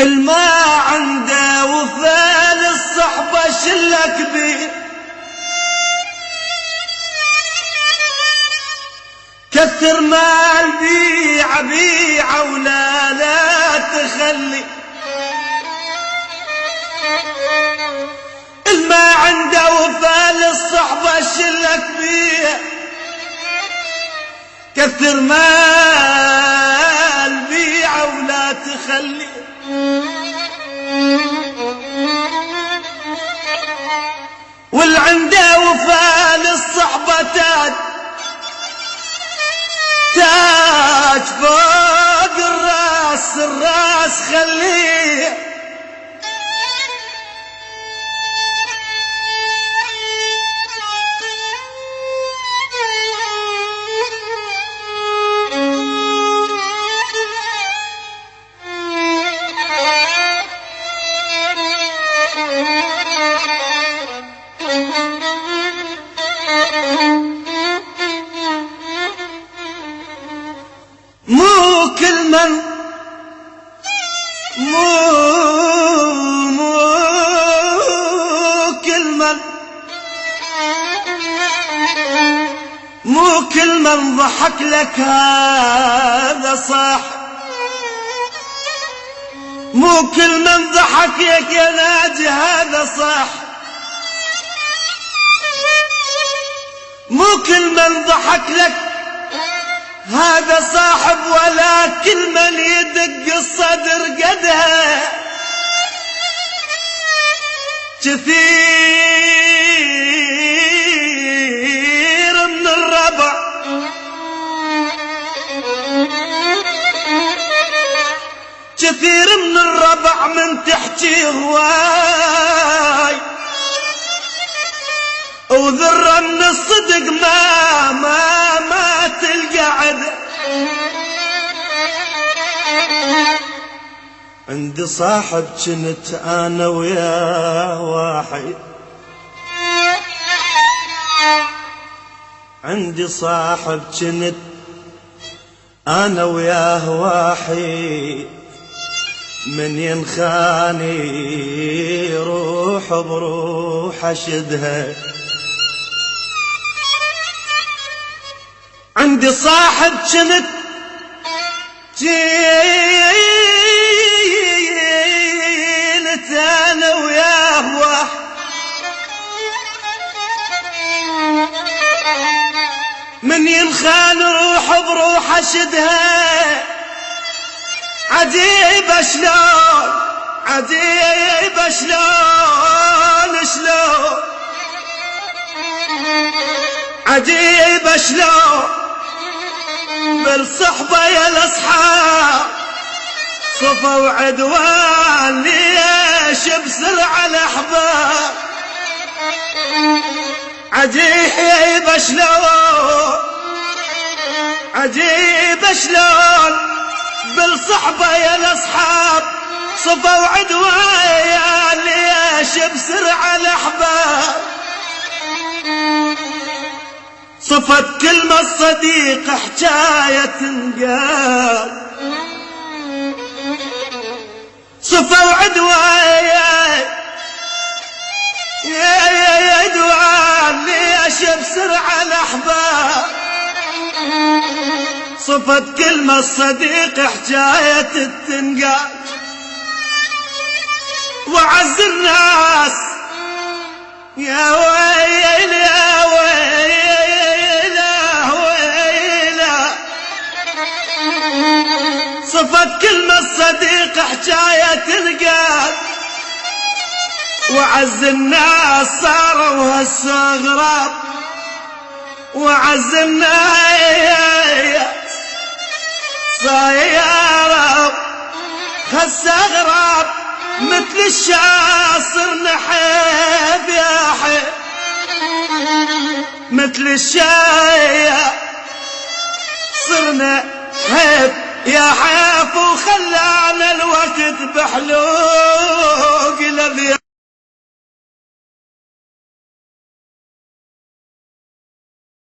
الما عنده وفاء للصحبة شلة كبير، كثر مال بيع بيع ولا لا تخلي. الما عنده وفاء للصحبة شلة كبير، كثر مال بيع ولا تخلي. واللي عنده وفاء للصحبة تاج فوق الراس، الراس خليه. مو كل من ضحك لك هذا صح. مو كل من ضحك لك يا ناجي هذا صح. مو كل من ضحك لك هذا صاحب، ولا كل من يدق الصدر قدها. كثير من الربع كثير من الربع من تحكي هواي، وذرة من الصدق ما تلقى عده. عندي صاحب كنت انا وياه واحد، عندي صاحب كنت انا وياه واحد، من ينخاني روح بروح اشدها. عندي صاحب كنت انا وياه واحد، من ينخان روح بروح اشدها. عجيب شلون عجيب شلون عجيب شلون بالصحبة يا الاصحاب صفا وعدوان. ليش بسرعة الاحباب؟ عجيب شلون عجيب شلون بالصحبة يا الاصحاب صفا وعدوان. ليش بسرعة الاحباب؟ صفت كلمة الصديق حكاية تنقال، صفا وعدوان يا عدوان. ليش بسرعة الاحباب؟ صفت كلمة الصديق حكاية تنقال، وعز الناس يا ويل يا ويل صفت كلمة الصديق حكاية تنقال، وعز الناس صاروا هسه غراب. وعز الناس صايروا هسه غراب، مثل الشاصر نحيف يا حيف، مثل الشايع صرنا حيف يا حيف. وخلانا الوقت بحلول